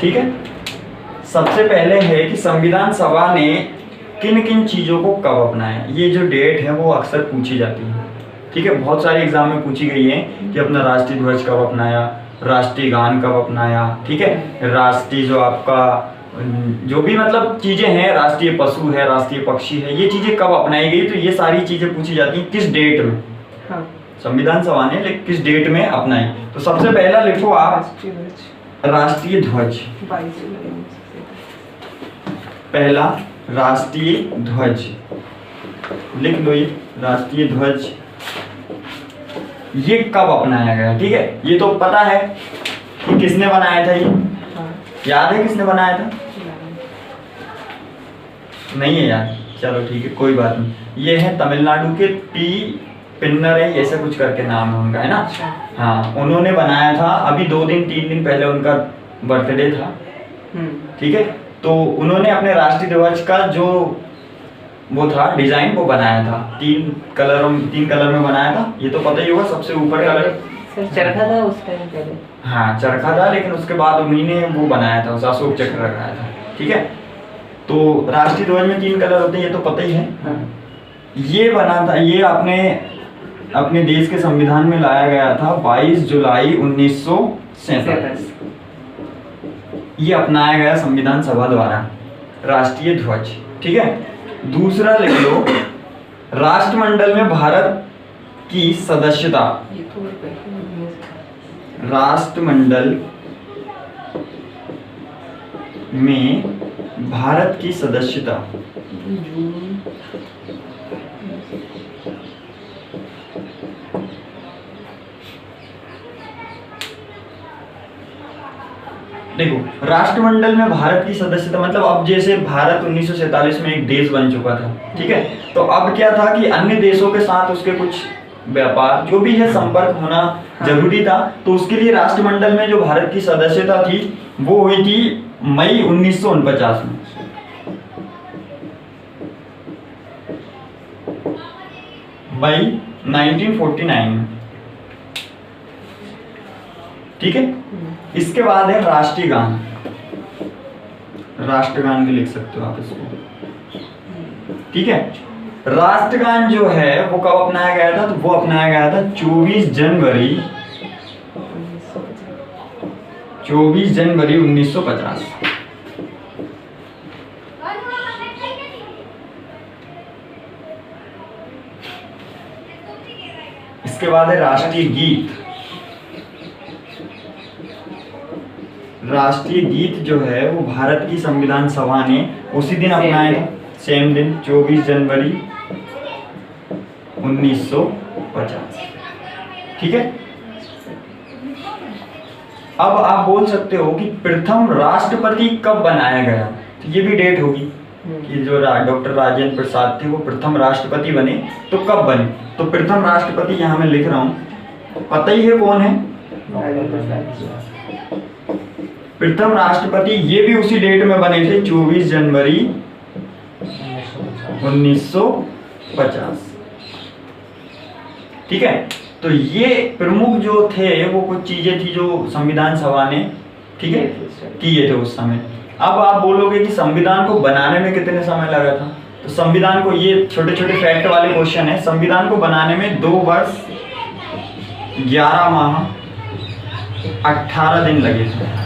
ठीक है। सबसे पहले है कि संविधान सभा ने किन किन चीज़ों को कब अपनाया। ये जो डेट है वो अक्सर पूछी जाती है, ठीक है, बहुत सारे एग्जाम में पूछी गई है कि अपना राष्ट्रीय ध्वज कब अपनाया, राष्ट्रीय गान कब अपनाया, ठीक है, राष्ट्रीय जो आपका जो भी मतलब चीज़ें हैं, राष्ट्रीय पशु है, राष्ट्रीय पक्षी है, ये चीज़ें कब अपनाई गई। तो ये सारी चीज़ें पूछी जाती हैं किस डेट में। हाँ। संविधान सभा ने किस डेट में अपनाई। तो सबसे पहला लिखो आप राष्ट्रीय ध्वज। पहला राष्ट्रीय ध्वज लिख लो, ये राष्ट्रीय ध्वज ये कब अपनाया गया, ठीक है। ये तो पता है कि किसने बनाया था, ये याद है किसने बनाया था? नहीं है याद, चलो ठीक है कोई बात नहीं। ये है तमिलनाडु के टी पिन्नरई ऐसे कुछ करके नाम है उनका, है ना। हाँ, उन्होंने बनाया था, अभी 2-3 दिन पहले उनका बर्थडे था, ठीक है। तो उन्होंने अपने राष्ट्रीय ध्वज का जो वो था डिजाइन वो बनाया था, 3 कलर में बनाया था। ये तो पता ही होगा, सबसे ऊपर कलर चरखा था उस टाइम पहले। हाँ चरखा था, लेकिन उसके बाद उन्हीं ने वो बनाया था, उस अशोक चक्र लगाया था, ठीक है। तो राष्ट्रीय ध्वज में 3 कलर होते हैं, ये तो पता ही है। ये बना था, ये अपने देश के संविधान में लाया गया था 22 जुलाई 1947। ये अपनाया गया संविधान सभा द्वारा राष्ट्रीय ध्वज, ठीक है। दूसरा लिख लो राष्ट्रमंडल में भारत की सदस्यता। राष्ट्रमंडल में भारत की सदस्यता देखो, राष्ट्रमंडल में भारत की सदस्यता मतलब अब जैसे भारत 1947 में एक देश बन चुका था, ठीक है। तो अब क्या था कि अन्य देशों के साथ उसके कुछ व्यापार जो भी है संपर्क होना जरूरी था। तो उसके लिए राष्ट्रमंडल में जो भारत की सदस्यता थी वो हुई थी मई 1949 में। मई 1949 में, ठीक है। इसके बाद है राष्ट्रीय गान। राष्ट्रगान भी लिख सकते हो आप इसको, ठीक है। राष्ट्रगान जो है वो कब अपनाया गया था? तो वो अपनाया गया था 24 जनवरी 1950। इसके बाद है राष्ट्रीय गीत। राष्ट्रीय गीत जो है वो भारत की संविधान सभा ने उसी दिन अपनाया था, सेम दिन 24 जनवरी 1950, ठीक है। अब आप बोल सकते हो कि प्रथम राष्ट्रपति कब बनाया गया, तो ये भी डेट होगी कि जो डॉक्टर राजेंद्र प्रसाद थे वो प्रथम राष्ट्रपति बने, तो कब बने। तो प्रथम राष्ट्रपति यहाँ मैं लिख रहा हूँ, पता ही है कौन है, प्रथम राष्ट्रपति। ये भी उसी डेट में बने थे 24 जनवरी 1950, ठीक है। तो ये प्रमुख जो थे वो कुछ चीजें थी जो संविधान सभा ने, ठीक है, किए थे उस समय। अब आप बोलोगे कि संविधान को बनाने में कितने समय लगा था, तो संविधान को, ये छोटे छोटे फैक्ट वाले क्वेश्चन है, संविधान को बनाने में 2 वर्ष 11 माह 18 दिन लगे थे।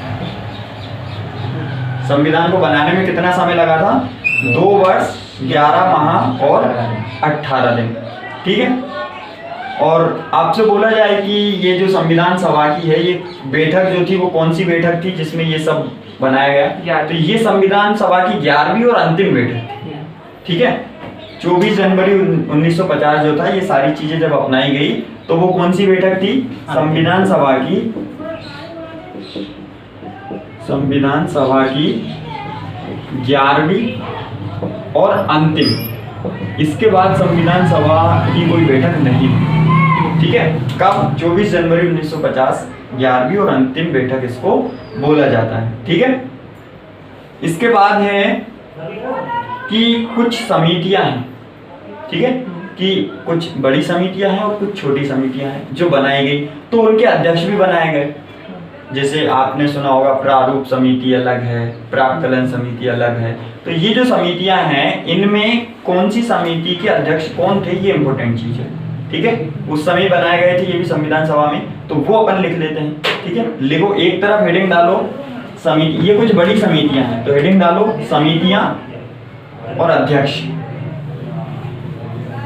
संविधान को बनाने में कितना समय लगा था? 2 वर्ष 11 माह और 18 दिन, ठीक है। और आपसे बोला जाए कि ये जो संविधान सभा की है, ये बैठक जो थी वो कौन सी बैठक थी जिसमें ये सब बनाया गया? तो ये संविधान सभा की 11वीं और अंतिम बैठक थी, ठीक है। 24 जनवरी 1950 जो था, ये सारी चीजें जब अपनाई गई तो वो कौन सी बैठक थी? संविधान सभा की 11वीं और अंतिम। इसके बाद संविधान सभा की कोई बैठक नहीं हुई, ठीक है। कब? 24 जनवरी 1950 11वीं और अंतिम बैठक इसको बोला जाता है, ठीक है। इसके बाद है कि कुछ समितियां हैं, ठीक है, कि कुछ बड़ी समितियां हैं और कुछ छोटी समितियां हैं जो बनाई गई, तो उनके अध्यक्ष भी बनाए गए, जैसे आपने सुना होगा प्रारूप समिति अलग है, प्राक्कलन समिति अलग है। तो ये जो समितियां हैं इनमें कौन सी समिति के अध्यक्ष कौन थे, ये इंपॉर्टेंट चीज है। ठीक है, उस समय बनाए गए थे ये भी संविधान सभा में, तो वो अपन लिख लेते हैं। ठीक है, लिखो एक तरफ हेडिंग डालो समिति, ये कुछ बड़ी समितियां हैं तो हेडिंग डालो समितियां और अध्यक्ष,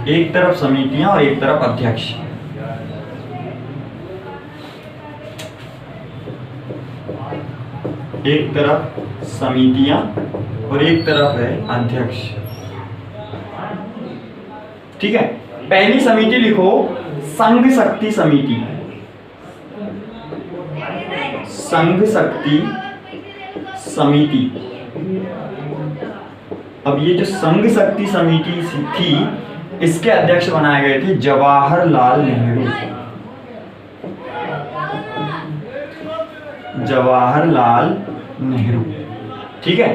एक तरफ समितियां और एक तरफ अध्यक्ष। एक तरफ समितियां और एक तरफ है अध्यक्ष। ठीक है, पहली समिति लिखो संघ शक्ति समिति। संघ शक्ति समिति। अब ये जो संघ शक्ति समिति थी इसके अध्यक्ष बनाए गए थे जवाहरलाल नेहरू। जवाहरलाल नेहरू। ठीक है,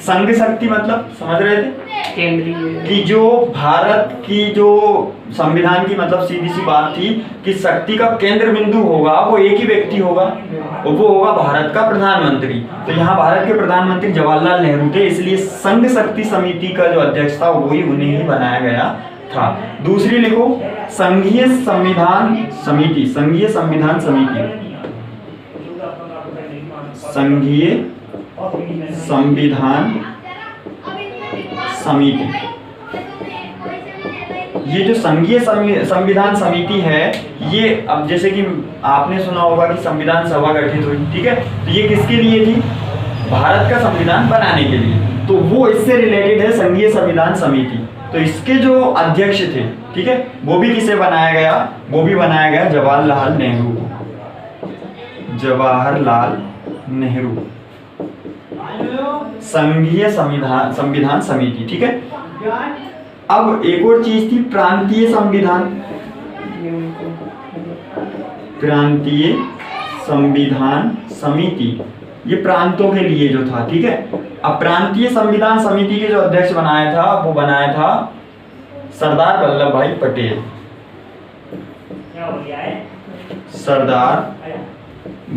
संघ शक्ति मतलब समझ रहे थे केंद्रीय कि जो भारत की जो संविधान की मतलब सीधी सी बात थी कि शक्ति का केंद्र बिंदु होगा वो एक ही व्यक्ति होगा और वो होगा भारत का प्रधानमंत्री। तो यहाँ भारत के प्रधानमंत्री जवाहरलाल नेहरू थे, इसलिए संघ शक्ति समिति का जो अध्यक्ष था वही उन्हें ही बनाया गया था। दूसरी लिखो संघीय संविधान समिति। संघीय संविधान समिति। संघीय संविधान समिति। ये जो संघीय संविधान समिति है ये अब जैसे कि आपने सुना होगा कि संविधान सभा गठित हुई। ठीक है, तो ये किसके लिए थी, भारत का संविधान बनाने के लिए, तो वो इससे रिलेटेड है संघीय संविधान समिति। तो इसके जो अध्यक्ष थे, ठीक है, वो भी किसे बनाया गया, वो भी बनाया गया जवाहरलाल नेहरू को। जवाहरलाल नेहरू संघीय संविधान समिति। ठीक है, अब एक और चीज थी प्रांतीय संविधान। प्रांतीय संविधान समिति, ये प्रांतों के लिए जो था। ठीक है, अब प्रांतीय संविधान समिति के जो अध्यक्ष बनाया था वो बनाया था सरदार वल्लभ भाई पटेल। सरदार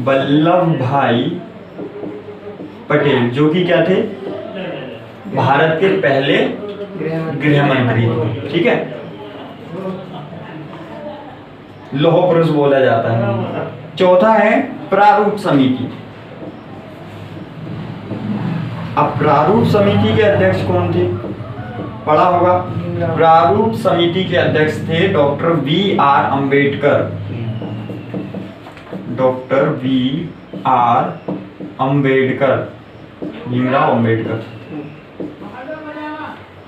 वल्लभ भाई पटेल जो कि क्या थे, भारत के पहले गृह मंत्री थे। ठीक है, लौह पुरुष बोला जाता है। चौथा है प्रारूप समिति। अब प्रारूप समिति के अध्यक्ष कौन थे, पढ़ा होगा। प्रारूप समिति के अध्यक्ष थे doctor V.R. Ambedkar. Doctor V.R. Ambedkar, Bhimrao Ambedkar.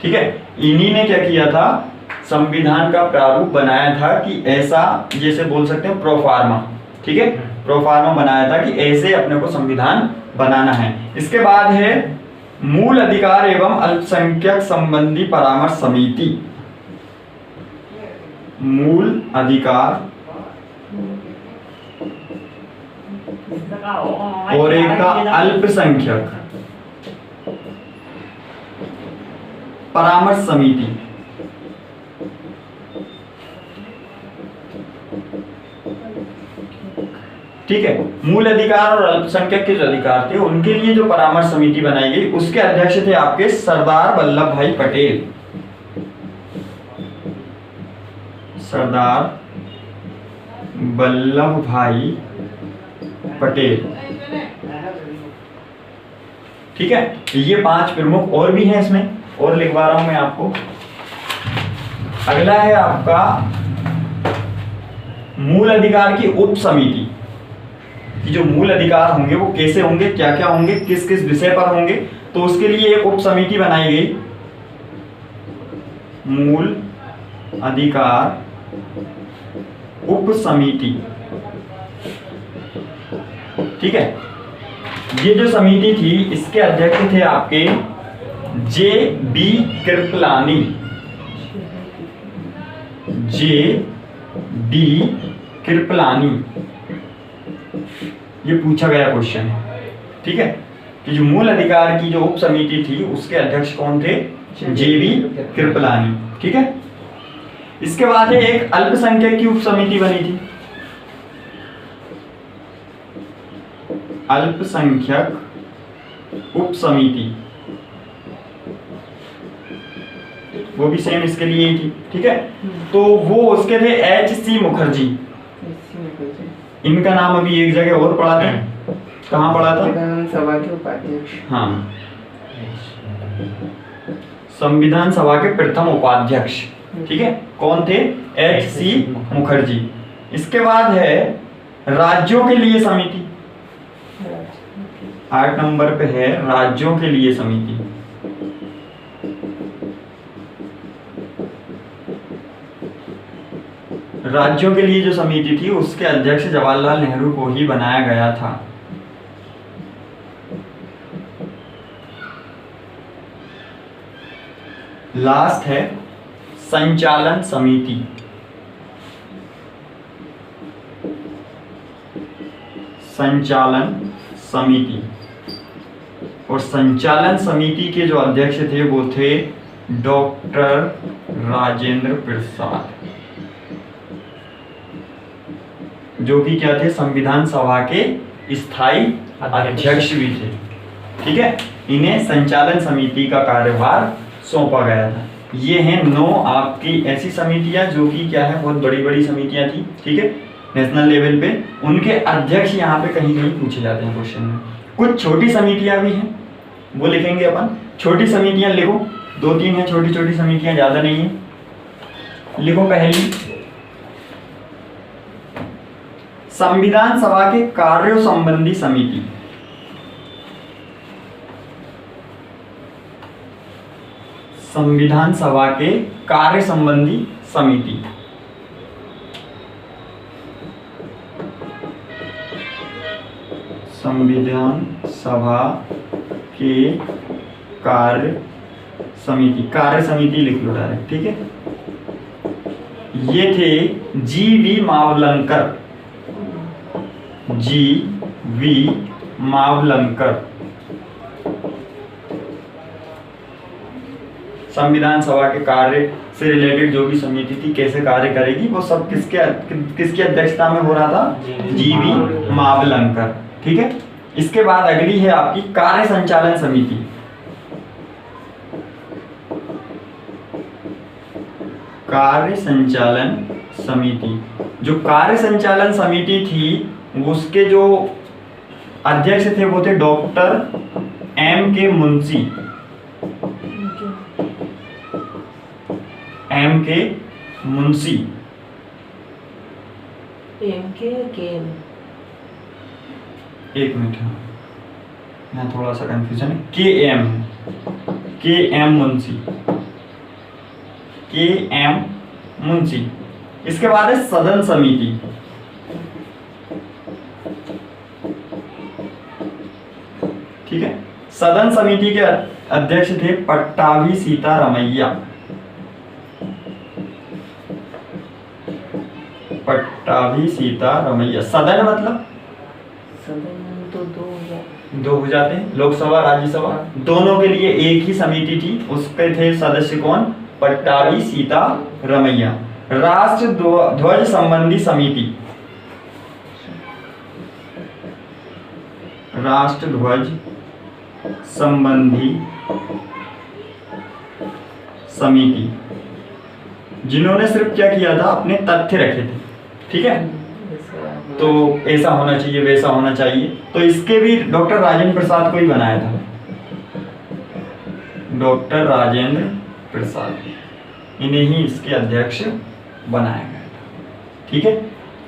ठीक है, इन्हीं ने क्या किया था, संविधान का प्रारूप बनाया था कि ऐसा, जैसे बोल सकते हैं प्रोफार्मा। ठीक है, प्रोफार्मा बनाया था कि ऐसे अपने को संविधान बनाना है। इसके बाद है मूल अधिकार एवं अल्पसंख्यक संबंधी परामर्श समिति। मूल अधिकार और एक का अल्पसंख्यक परामर्श समिति। ठीक है, मूल अधिकार और अल्पसंख्यक के जो अधिकार थे उनके लिए जो परामर्श समिति बनाई गई उसके अध्यक्ष थे आपके सरदार वल्लभ भाई पटेल। सरदार वल्लभ भाई पटेल। ठीक है, ये 5 प्रमुख और भी हैं, इसमें और लिखवा रहा हूं मैं आपको। अगला है आपका मूल अधिकार की उप समिति। कि जो मूल अधिकार होंगे वो कैसे होंगे, क्या क्या होंगे, किस किस विषय पर होंगे, तो उसके लिए एक उप समिति बनाई गई। मूल अधिकार उप समिति। ठीक है, ये जो समिति थी इसके अध्यक्ष थे आपके J.B. कृपलानी। J.B. कृपलानी, ये पूछा गया क्वेश्चन है। ठीक है, कि जो मूल अधिकार की जो उप समिति थी उसके अध्यक्ष कौन थे, J.B. कृपलानी। ठीक है, इसके बाद है एक अल्पसंख्यक की उप समिति बनी थी। अल्पसंख्यक उप समिति, वो भी सेम इसके लिए ही थी, ठीक है। तो वो उसके थे H.C. मुखर्जी। इनका नाम अभी एक जगह और पढ़ा था, कहाँ पढ़ा था? सभा के उपाध्यक्ष। हाँ, संविधान सभा के प्रथम उपाध्यक्ष, ठीक है। कौन थे? H.C. मुखर्जी। इसके बाद है राज्यों के लिए समिति, 8 नंबर पे है राज्यों के लिए समिति। राज्यों के लिए जो समिति थी उसके अध्यक्ष जवाहरलाल नेहरू को ही बनाया गया था। लास्ट है संचालन समिति। संचालन समिति, और संचालन समिति के जो अध्यक्ष थे वो थे डॉक्टर राजेंद्र प्रसाद, जो कि क्या थे? संविधान सभा के स्थायी अध्यक्ष भी थे, ठीक है। इन्हें संचालन समिति का कार्यभार सौंपा गया था। ये हैं 9 आपकी ऐसी समितियां जो कि क्या है, बहुत बड़ी बड़ी समितियां थी, ठीक है, नेशनल लेवल पे। उनके अध्यक्ष यहाँ पे कहीं कहीं पूछे जाते हैं क्वेश्चन में। कुछ छोटी समितियां भी हैं, वो लिखेंगे अपन। छोटी समितियां लिखो, 2-3 हैं छोटी छोटी समितियां, ज्यादा नहीं है। लिखो पहली, संविधान सभा के कार्यों संबंधी समिति। संविधान सभा के कार्य संबंधी समिति। संविधान सभा के कार्य समिति, कार्य समिति लिख लो डायरेक्ट, ठीक है। ये थे जी.वी. मावलंकर, जी.वी. मावलंकर। संविधान सभा के कार्य से रिलेटेड जो भी समिति थी, कैसे कार्य करेगी, वो सब किसकी अध्यक्षता में हो रहा था? जी.वी. मावलंकर, ठीक है। इसके बाद अगली है आपकी कार्य संचालन समिति। कार्य संचालन समिति, जो कार्य संचालन समिति थी उसके जो अध्यक्ष थे वो थे doctor M.K. Munshi. M.K. Munshi. एक मिनट, यहाँ थोड़ा सा कंफ्यूजन है। K.M. मुंशी, K.M. मुंशी। इसके बाद है सदन समिति। ठीक है, सदन समिति के अध्यक्ष थे पट्टाभी सीतारमैया। पट्टाभी सीतारमैया। सदन मतलब सदन तो दो हो जाते हैं, लोकसभा राज्यसभा दोनों के लिए एक ही समिति थी। उसके थे सदस्य कौन? पट्टाभी सीतारमैया। राष्ट्र ध्वज संबंधी समिति। राष्ट्र ध्वज संबंधी समिति, जिन्होंने सिर्फ क्या किया था, अपने तथ्य रखे थे। ठीक है, तो ऐसा होना चाहिए, वैसा होना चाहिए, तो इसके भी डॉक्टर राजेंद्र प्रसाद को ही बनाया था। डॉक्टर राजेंद्र प्रसाद, इन्हें ही इसके अध्यक्ष बनाया गया था। ठीक है,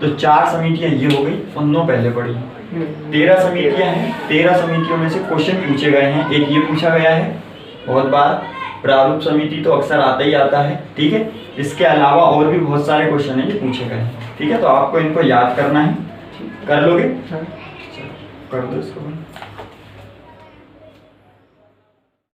तो 4 समितियां ये हो गई, 19 पहले पढ़ी। 13 समितियां हैं, 13 समितियों में से क्वेश्चन पूछे गए हैं। एक ये पूछा गया है बहुत बार, प्रारूप समिति तो अक्सर आता ही आता है। ठीक है, इसके अलावा और भी बहुत सारे क्वेश्चन हैं ये पूछे गए हैं। ठीक है, तो आपको इनको याद करना है, कर लोगे? कर दो इसको।